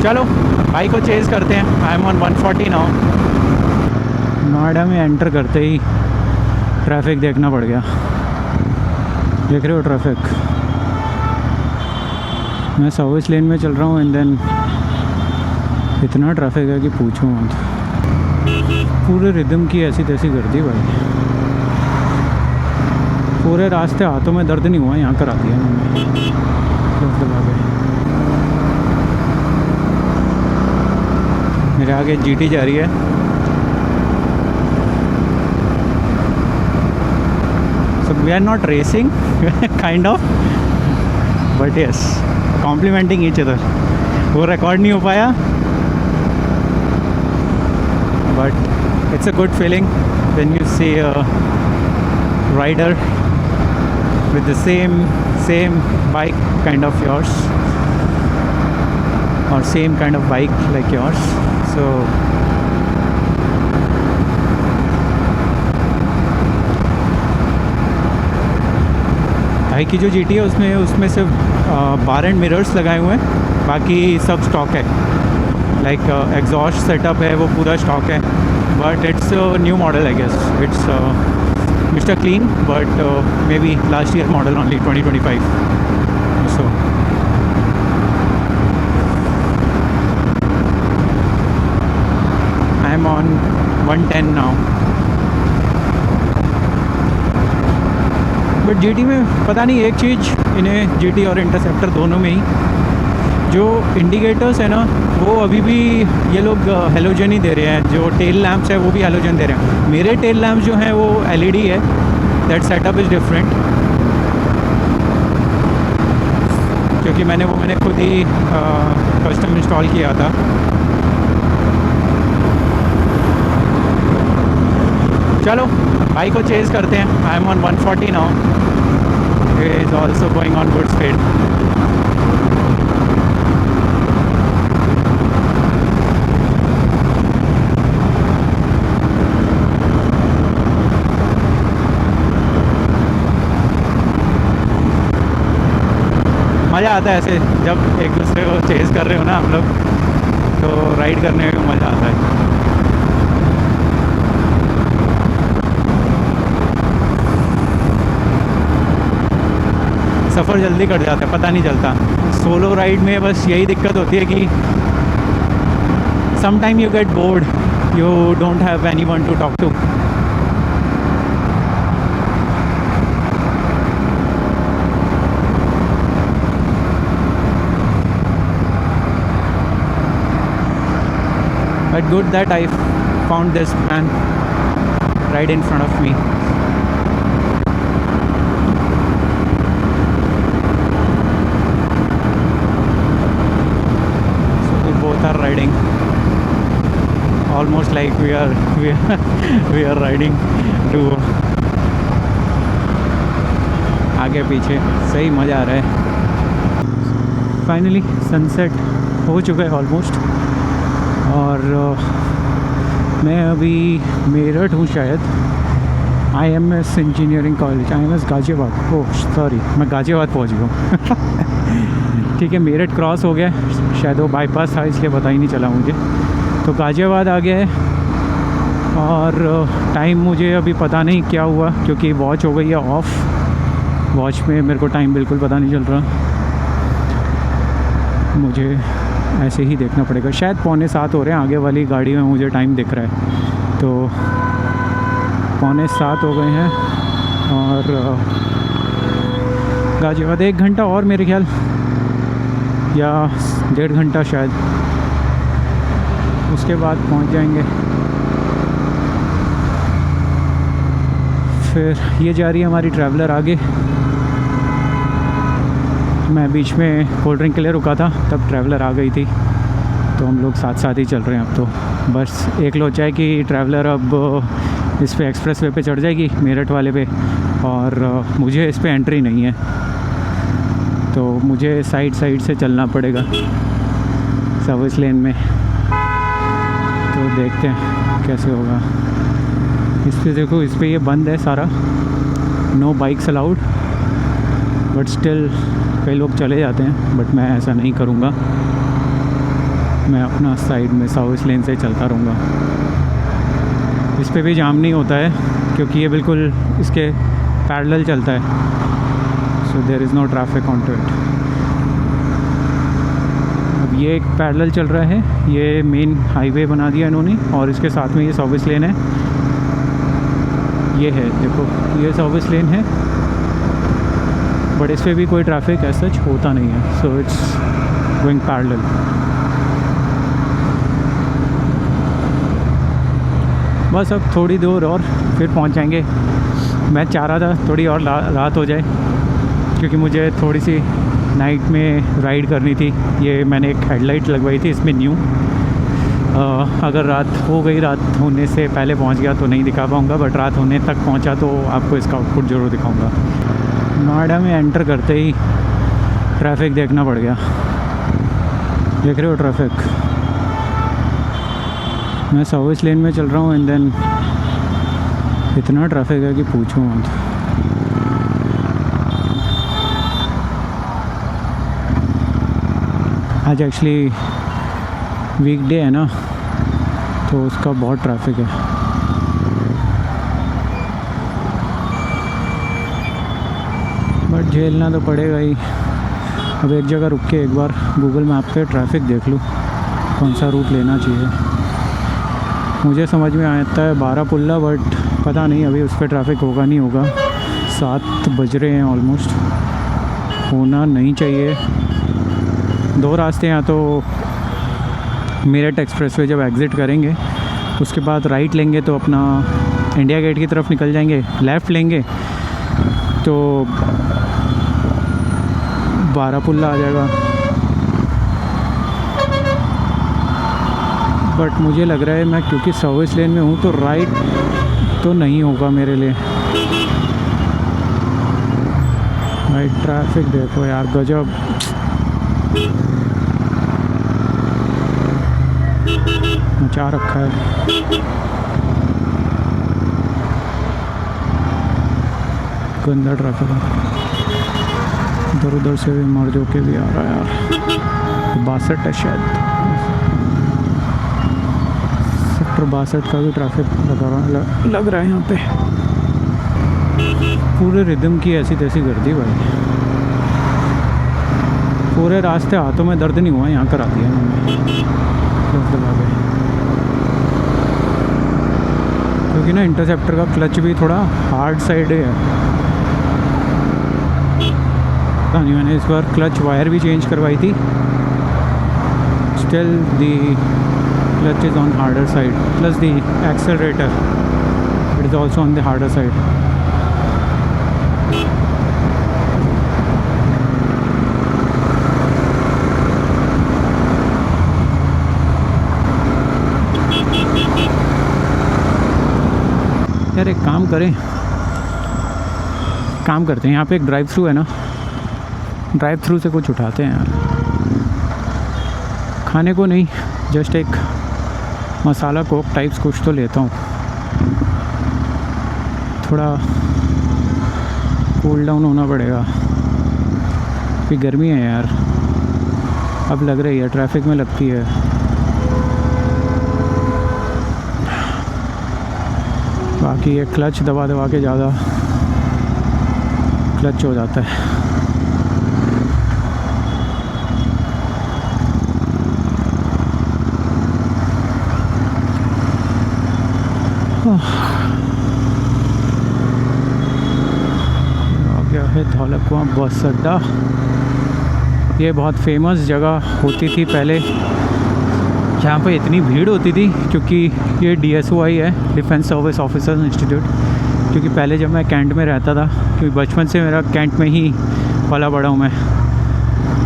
चलो बाइक को चेज़ करते हैं। I am on 140 now. Noida में एंटर करते ही ट्रैफिक देखना पड़ गया। देख रहे हो ट्रैफिक? मैं सर्विस लेन में चल रहा हूँ एंड देन इतना ट्रैफिक है कि पूछो मत। पूरे रिदम की ऐसी तैसी कर दी भाई। पूरे रास्ते हाथों में दर्द नहीं हुआ, यहाँ करा दिया मैंने। मेरे आगे जीटी जा रही है। So we are not racing kind of, but yes complementing each other. वो रिकॉर्ड नहीं हो पाया, but it's a good feeling when you see a rider with the same bike kind of yours, or same kind of bike like yours. So bike की जो GT है उसमें सिर्फ बार and mirrors लगाए हुए हैं, बाकी सब स्टॉक है। लाइक एग्जॉस्ट सेटअप है वो पूरा स्टॉक है, but it's new model I guess. It's Mr. Clean, but maybe last year model only, 2025. So I am on 110 now. But GT में पता नहीं एक चीज़, इन्हें GT और इंटरसेप्टर दोनों में ही जो इंडिकेटर्स है ना, वो अभी भी ये लोग हेलोजन ही दे रहे हैं। जो टेल लैंप्स है वो भी हेलोजन दे रहे हैं। मेरे टेल लैंप्स जो हैं वो LED है। दैट सेटअप इज़ डिफरेंट, क्योंकि मैंने खुद ही कस्टम इंस्टॉल किया था। चलो बाइक को चेज़ करते हैं। I am on 140 now. It is also going on good speed. मज़ा आता है ऐसे जब एक दूसरे को चेज़ कर रहे हो ना हम लोग, तो राइड करने में मज़ा आता है। सफ़र जल्दी कट जाता है, पता नहीं चलता। सोलो राइड में बस यही दिक्कत होती है कि some time you get bored, you don't have anyone to talk to. But good that I found this man right in front of me. So we both are riding almost like we are riding to आगे पीछे। सही मज़ा आ रहा है। Finally sunset हो चुका है almost, और मैं अभी मेरठ हूँ शायद। IMS engineering college, IMS Ghaziabad. Oh sorry, मैं गाज़ियाबाद पहुँच गया हूँ। ठीक है, मेरठ क्रॉस हो गया। शायद वो बाईपास था इसलिए पता ही नहीं चला मुझे। तो गाज़ियाबाद आ गया है, और टाइम मुझे अभी पता नहीं क्या हुआ, क्योंकि वॉच हो गई है ऑफ़। वॉच में मेरे को टाइम बिल्कुल पता नहीं चल रहा। मुझे ऐसे ही देखना पड़ेगा। शायद 6:45 हो रहे हैं। आगे वाली गाड़ी में मुझे टाइम दिख रहा है, तो 6:45 हो गए हैं। और गाज़ियाबाद 1 घंटा और मेरे ख्याल, या 1.5 घंटा शायद, उसके बाद पहुंच जाएंगे। फिर ये जा रही है हमारी ट्रैवलर आगे। मैं बीच में कोल्ड ड्रिंक के लिए रुका था, तब ट्रैवलर आ गई थी, तो हम लोग साथ साथ ही चल रहे हैं अब। तो बस एक लोचा है कि ट्रैवलर अब इस पे एक्सप्रेस वे पे चढ़ जाएगी, मेरठ वाले पे, और मुझे इस पे एंट्री नहीं है, तो मुझे साइड से चलना पड़ेगा सर्विस लेन में। तो देखते हैं कैसे होगा। इस पे देखो, इस पे ये बंद है सारा, no bikes allowed, but still कई लोग चले जाते हैं, बट मैं ऐसा नहीं करूँगा। मैं अपना साइड में सर्विस लेन से चलता रहूँगा। इस पे भी जाम नहीं होता है क्योंकि ये बिल्कुल इसके पैरेलल चलता है, so there is no traffic on to it. अब ये एक पैरेलल चल रहा है, ये मेन हाईवे बना दिया इन्होंने और इसके साथ में ये सर्विस लेन है। ये है, देखो ये सर्विस लेन है, बट इस पर भी कोई ट्रैफिक ऐसा सच होता नहीं है, सो इट्स गोइंग पैरेलल। बस अब थोड़ी दूर और फिर पहुंच जाएंगे। मैं चाह रहा था थोड़ी और रात हो जाए क्योंकि मुझे थोड़ी सी नाइट में राइड करनी थी। ये मैंने एक हेडलाइट लगवाई थी इसमें न्यू, अगर रात हो गई, रात होने से पहले पहुंच गया तो नहीं दिखा पाऊँगा, बट रात होने तक पहुंचा तो आपको इसका आउटपुट ज़रूर दिखाऊंगा। नोएडा में एंटर करते ही ट्रैफिक देखना पड़ गया। देख रहे हो ट्रैफिक, मैं सर्विस लेन में चल रहा हूँ एंड देन इतना ट्रैफिक है कि पूछो मत। आज एक्चुअली वीकडे है ना, तो उसका बहुत ट्रैफिक है। बट झेलना तो पड़ेगा ही। अब एक जगह रुक के एक बार गूगल मैप पे ट्रैफिक देख लूँ कौन सा रूट लेना चाहिए। मुझे समझ में आता है बारापुल्ला, बट पता नहीं अभी उस पर ट्रैफिक होगा नहीं होगा। 7 बज रहे हैं ऑलमोस्ट, होना नहीं चाहिए। 2 रास्ते हैं, तो मेरठ एक्सप्रेसवे जब एग्ज़िट करेंगे उसके बाद राइट लेंगे तो अपना इंडिया गेट की तरफ निकल जाएंगे, लेफ़्ट लेंगे तो बारापुल्ला आ जाएगा। बट मुझे लग रहा है मैं क्योंकि सर्विस लेन में हूँ तो राइट तो नहीं होगा मेरे लिए। भाई ट्रैफिक देखो यार, गजब। मचा रखा है। गंदा ट्रैफिक है, इधर उधर से भी मर जो के भी आ रहा है यार। 62 है शायद, सेक्टर 62 का भी ट्रैफिक लग रहा है यहाँ पे। पूरे रिदम की ऐसी तैसी कर दी भाई। पूरे रास्ते हाथों में दर्द नहीं हुआ, यहाँ करा दिया मैंने दबा के। क्योंकि ना इंटरसेप्टर का क्लच भी थोड़ा हार्ड साइड है। पता नहीं, मैंने इस बार क्लच वायर भी चेंज करवाई थी, still the clutch is on harder side, plus the accelerator it is also on the harder side. यार एक काम करते हैं, यहाँ पे एक ड्राइव थ्रू है ना, ड्राइव थ्रू से कुछ उठाते हैं यार। खाने को नहीं, जस्ट एक मसाला कोक टाइप्स कुछ तो लेता हूँ, थोड़ा कूल डाउन होना पड़ेगा। फिर गर्मी है यार, अब लग रही है, ट्रैफिक में लगती है। बाकी ये क्लच दबा के ज़्यादा क्लच हो जाता है। आ गया है धौलकुआं बस अड्डा। ये बहुत फेमस जगह होती थी पहले, यहाँ पे इतनी भीड़ होती थी क्योंकि ये DSOI है, डिफेंस सर्विस ऑफिसर्स इंस्टीट्यूट। क्योंकि पहले जब मैं कैंट में रहता था, क्योंकि बचपन से मेरा कैंट में ही पला बड़ा हूँ मैं,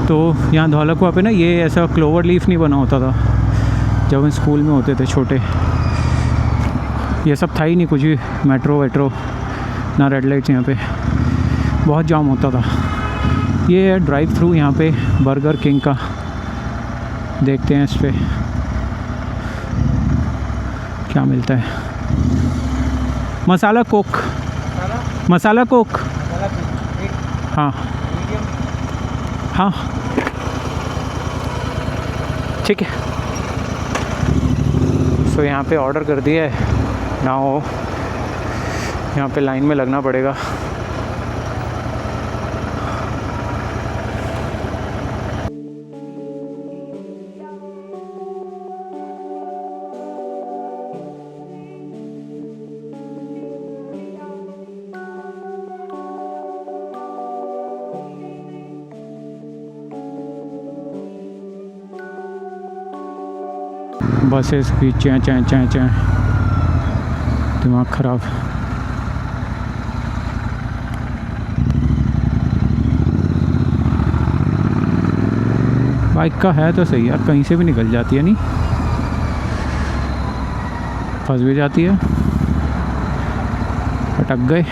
तो यहाँ धौलकुआं पे ना ये ऐसा क्लोवर लीफ नहीं बना होता था जब हम स्कूल में होते थे छोटे। ये सब था ही नहीं कुछ भी, मेट्रो वेट्रो ना रेड लाइट्स, यहाँ पे बहुत जाम होता था। ये है ड्राइव थ्रू यहाँ पे बर्गर किंग का, देखते हैं इस पर क्या मिलता है। मसाला कोक, मसाला कोक, हाँ हाँ ठीक है। सो यहाँ पे ऑर्डर कर दिया है ना, हो यहाँ पे लाइन में लगना पड़ेगा। बसेस की चैं चैं चैं चैं, दिमाग ख़राब। बाइक का है तो सही यार, कहीं से भी निकल जाती है, नहीं फंस भी जाती है। अटक गए।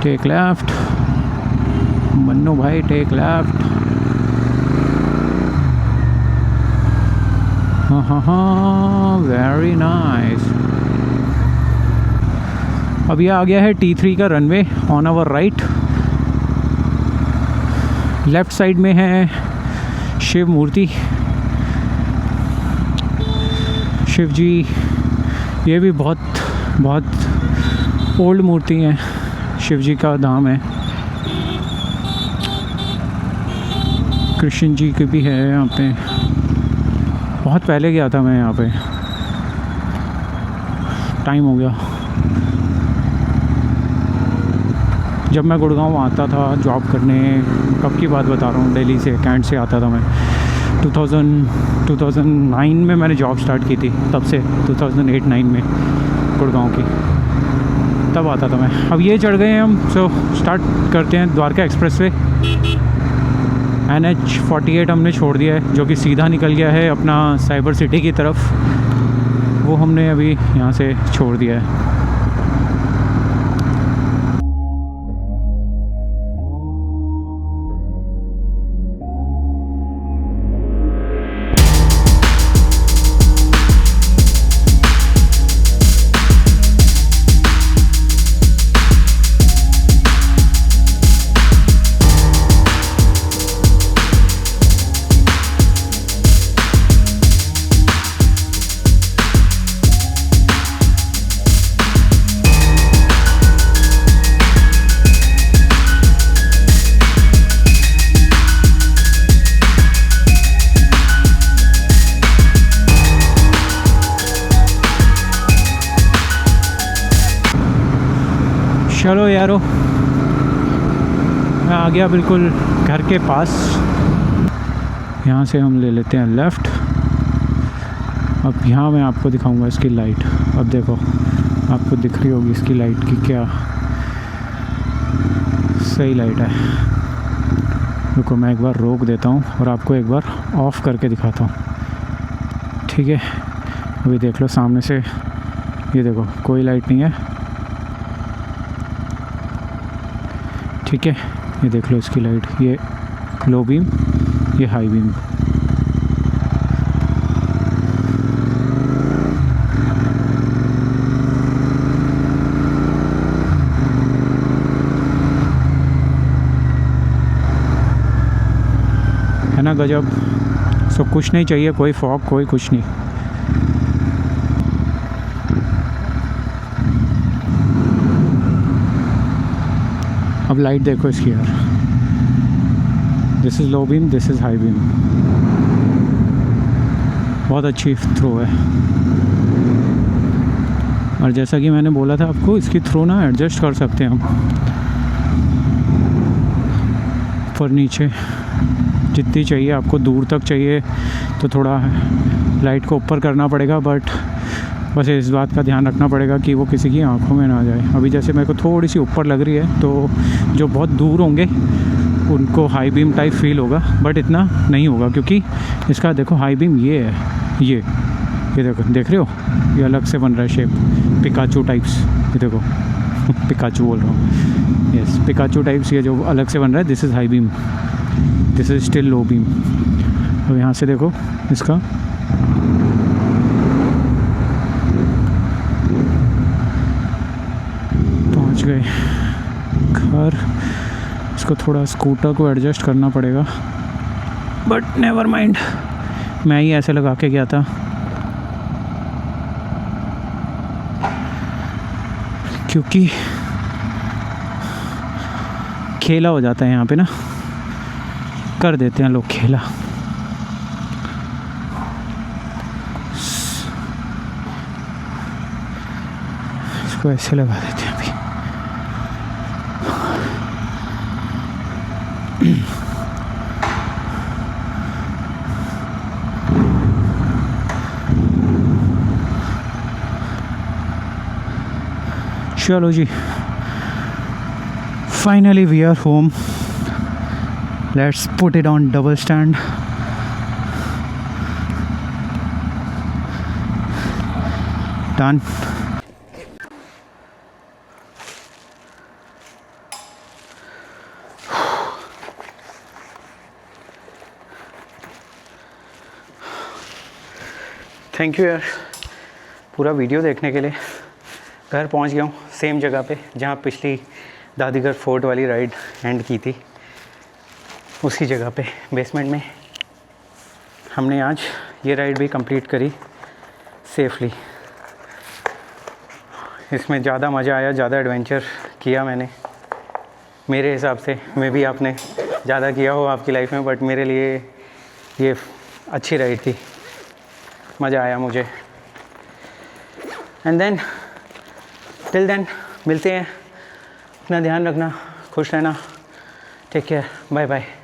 टेक लेफ्ट मन्नू भाई, टेक लेफ्ट। हाँ, वेरी नाइस। अब ये आ गया है T3 का runway on our right. Left side में है शिव मूर्ति, शिव जी। ये भी बहुत बहुत ओल्ड मूर्ति है, शिव जी का धाम है। कृष्ण जी की भी है यहाँ पे। बहुत पहले गया था मैं यहाँ पे, टाइम हो गया। जब मैं गुड़गांव आता था जॉब करने, कब की बात बता रहा हूँ, दिल्ली से, कैंट से आता था मैं। 2009 में मैंने जॉब स्टार्ट की थी, तब से 2008-9 में गुड़गांव की, तब आता था मैं। अब ये चढ़ गए हैं हम, सो स्टार्ट करते हैं द्वारका एक्सप्रेस वे। NH-48 हमने छोड़ दिया है, जो कि सीधा निकल गया है अपना साइबर सिटी की तरफ। वो हमने अभी यहाँ से छोड़ दिया है। चलो यारो, मैं आ गया बिल्कुल घर के पास। यहाँ से हम ले लेते हैं लेफ़्ट। अब यहाँ मैं आपको दिखाऊंगा इसकी लाइट। अब देखो, आपको दिख रही होगी इसकी लाइट की, क्या सही लाइट है। रुको, मैं एक बार रोक देता हूँ और आपको एक बार ऑफ़ करके दिखाता हूँ, ठीक है। अभी देख लो सामने से, ये देखो कोई लाइट नहीं है, ठीक है। ये देख लो इसकी लाइट, ये लो बीम, ये हाई बीम। है ना गजब। सो कुछ नहीं चाहिए, कोई फॉग, कोई कुछ नहीं। अब लाइट देखो इसकी यार, this is low beam, this is high beam. बहुत अच्छी थ्रो है। और जैसा कि मैंने बोला था आपको, इसकी थ्रो ना एडजस्ट कर सकते हैं हम, ऊपर नीचे जितनी चाहिए आपको। दूर तक चाहिए तो थोड़ा लाइट को ऊपर करना पड़ेगा, बट बस इस बात का ध्यान रखना पड़ेगा कि वो किसी की आंखों में ना जाए। अभी जैसे मेरे को थोड़ी सी ऊपर लग रही है, तो जो बहुत दूर होंगे उनको हाई बीम टाइप फील होगा, बट इतना नहीं होगा, क्योंकि इसका देखो हाई बीम ये है, ये देखो, देख रहे हो, ये अलग से बन रहा है शेप, पिकाचू टाइप्स। ये देखो पिकाचू बोल रहा हूँ, यस, पिकाचू टाइप्स, ये जो अलग से बन रहा है, this is high beam, this is still low beam. अब यहाँ से देखो इसका, पहुँच गए घर। इसको थोड़ा स्कूटर को एडजस्ट करना पड़ेगा, बट नेवर माइंड, मैं ही ऐसे लगा के गया था। क्योंकि खेला हो जाता है यहाँ पे ना, कर देते हैं लोग खेला। इसको ऐसे लगा देते हैं अभी। चलो जी, finally we are home. Let's put it on double stand. Done. Thank you यार पूरा वीडियो देखने के लिए। घर पहुंच गया हूँ सेम जगह पे जहाँ पिछली दादीगढ़ फोर्ट वाली राइड एंड की थी, उसी जगह पे बेसमेंट में। हमने आज ये राइड भी कंप्लीट करी सेफली। इसमें ज़्यादा मज़ा आया, ज़्यादा एडवेंचर किया मैंने मेरे हिसाब से। मे भी आपने ज़्यादा किया हो आपकी लाइफ में, बट मेरे लिए ये अच्छी राइड थी, मज़ा आया मुझे। एंड देन टिल देन मिलते हैं। अपना ध्यान रखना, खुश रहना, टेक केयर, बाय बाय।